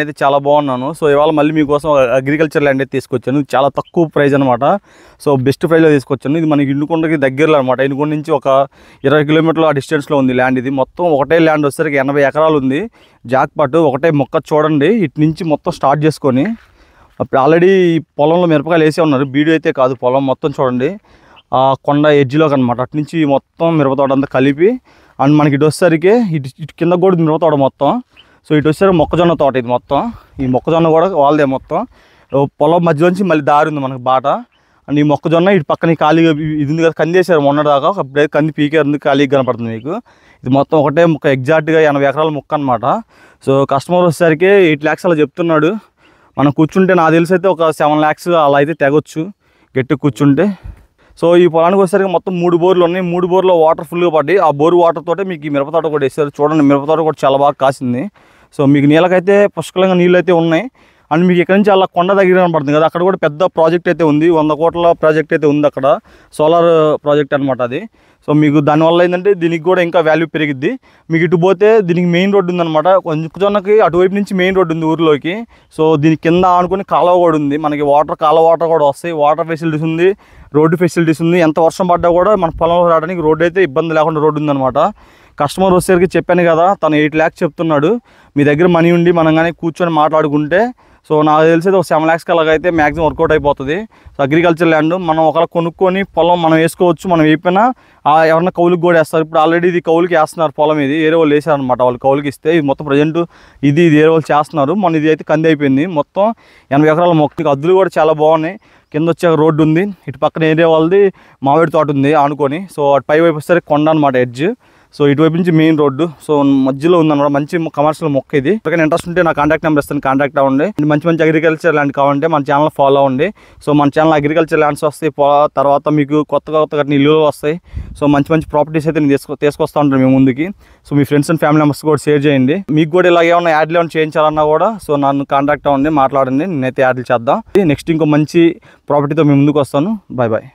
అయితే చాలా బాగున్నాను. సో ఇవాళ మళ్ళీ మీకోసం అగ్రికల్చర్ ల్యాండ్ అయితే తీసుకొచ్చాను. చాలా తక్కువ ప్రైస్ అనమాట. సో బెస్ట్ ప్రైస్లో తీసుకొచ్చాను. ఇది మనకి ఇనుకొండకి దగ్గరలో అనమాట. ఇనుకొండ నుంచి ఒక 20 కిలోమీటర్ల డిస్టెన్స్లో ఉంది ల్యాండ్. ఇది మొత్తం ఒకటే ల్యాండ్ వచ్చేసరికి 80 ఎకరాలు ఉంది. జాక్పాట్ ఒకటే మొక్క చూడండి. ఇటు నుంచి మొత్తం స్టార్ట్ చేసుకొని ఆల్రెడీ పొలంలో మిరపకాయలు వేసే ఉన్నారు. బీడు అయితే కాదు, పొలం మొత్తం చూడండి ఆ కొండ ఎడ్జ్లోకి అనమాట. అటు నుంచి మొత్తం మిరపతోట అంతా కలిపి అండ్ మనకి ఇటు వచ్చేసరికి ఇటు కింద కూడా మిరపతోట మొత్తం. సో ఇటు వచ్చేసరికి మొక్కజొన్న తోట ఇది మొత్తం. ఈ మొక్కజొన్న కూడా వాళ్ళదే మొత్తం. పొలం మధ్యలోంచి మళ్ళీ దారి ఉంది మనకు బాట. అండ్ ఈ మొక్కజొన్న ఇటు పక్కన ఖాళీగా ఇది ఉంది కదా, కంది వేసారు మొన్నటిదాకా. అప్పుడే కంది పీకేందుకు ఖాళీగా కనపడుతుంది మీకు. ఇది మొత్తం ఒకటే మొక్క, ఎగ్జాక్ట్గా 80 ఎకరాల మొక్క అనమాట. సో కస్టమర్ వచ్చేసరికి 8 lakhs అలా చెప్తున్నాడు. మనం కూర్చుంటే నాకు తెలిసి అయితే ఒక 7 lakhs అలా అయితే తెగొచ్చు గట్టి కూర్చుంటే. సో ఈ పొలానికి వచ్చేసరికి మొత్తం 3 బోర్లు ఉన్నాయి. 3 బోర్లో వాటర్ ఫుల్గా పడ్డాయి. ఆ బోర్ వాటర్ తోటే మీకు ఈ మిరపతోట కూడా వేసారు. చూడండి మిరపతోట కూడా చాలా బాగా కాసింది. సో మీకు నీళ్ళకైతే పుష్కలంగా నీళ్ళు అయితే ఉన్నాయి. అండ్ మీకు ఇక్కడ నుంచి అలా కొండ దగ్గర కనపడుతుంది కదా, అక్కడ కూడా పెద్ద ప్రాజెక్ట్ అయితే ఉంది. 100 కోట్ల ప్రాజెక్ట్ అయితే ఉంది అక్కడ, సోలార్ ప్రాజెక్ట్ అనమాట అది. సో మీకు దానివల్ల ఏంటంటే దీనికి కూడా ఇంకా వాల్యూ పెరిగిద్ది. మీకు ఇటు పోతే దీనికి మెయిన్ రోడ్డు ఉందన్నమాట. కొంచెంకి అటువైపు నుంచి మెయిన్ రోడ్డు ఉంది ఊరిలోకి. సో దీని కింద ఆనుకొని కాలువ కూడా ఉంది. మనకి కాలువ వాటర్ కూడా వస్తాయి. వాటర్ ఫెసిలిటీస్ ఉంది, రోడ్డు ఫెసిలిటీస్ ఉంది. ఎంత వర్షం పడ్డా కూడా మన పొలంలో రావడానికి రోడ్డు అయితే ఇబ్బంది లేకుండా రోడ్డు ఉందన్నమాట. కస్టమర్ వచ్చేసరికి చెప్పాను కదా, తను 8 lakhs చెప్తున్నాడు. మీ దగ్గర మనీ ఉండి మనం కానీ కూర్చొని మాట్లాడుకుంటే సో నాకు తెలిసి ఒక 7 lakhs అలాగైతే మ్యాక్సిమం వర్కౌట్ అయిపోతుంది. సో అగ్రికల్చర్ ల్యాండ్ మనం ఒకవేళ కొనుక్కొని పొలం మనం వేసుకోవచ్చు. మనం వేపినా ఎవరన్నా కౌలుకి కూడా వేస్తారు. ఇప్పుడు ఆల్రెడీ ఇది కౌలుకి వేస్తున్నారు పొలం. ఇది వేరే వాళ్ళు వేసారనమాట. వాళ్ళు కౌలుకి ఇస్తే ఇది మొత్తం ప్రజెంట్ ఇది వేరే వాళ్ళు చేస్తున్నారు. మన ఇది అయితే కంది అయిపోయింది. మొత్తం 80 ఎకరాల మొక్క. అద్దులు కూడా చాలా బాగున్నాయి. కింద వచ్చే రోడ్డు ఉంది. ఇటు పక్కన ఏరియా వాళ్ళది మామిడి తోట ఉంది ఆనుకొని. సో అటు పై వైపు వస్తే కొండ అనమాట ఎడ్జ్. సో ఇటువైపు నుంచి మెయిన్ రోడ్డు. సో మధ్యలో ఉందన్నమాట. మంచి కమర్షియల్ మొక్క ఇది. ఎవరికైనా ఇంట్రెస్ట్ ఉంటే నా కాంటాక్ట్ నెంబర్ ఇస్తాను, కాంటాక్ట్ అవ్వండి. మంచి అగ్రికల్చర్ ల్యాండ్ కావాలంటే మన ఛానల్ ఫాలో అవ్వండి. సో మన ఛానల్ అగ్రికల్చర్ ల్యాండ్స్ వస్తాయి. తర్వాత మీకు కొత్త కట్టిన ఇల్లు వస్తాయి. సో మంచి ప్రాపర్టీస్ అయితే నేను తీసుకొస్తూ ఉంటాను మేము ముందుకి. So me friends and family members కూడా షేర్ చేయండి. మీకు కూడా ఇలా ఏమైనా యాడ్లు ఏమైనా చేయించాలన్నా కూడా సో నన్ను కాంటాక్ట్ అవ్వండి, మాట్లాడండి. నేనైతే యాడ్లు చేద్దాం. నెక్స్ట్ ఇంకో మంచి ప్రాపర్టీతో మేము ముందుకు వస్తాను. బాయ్.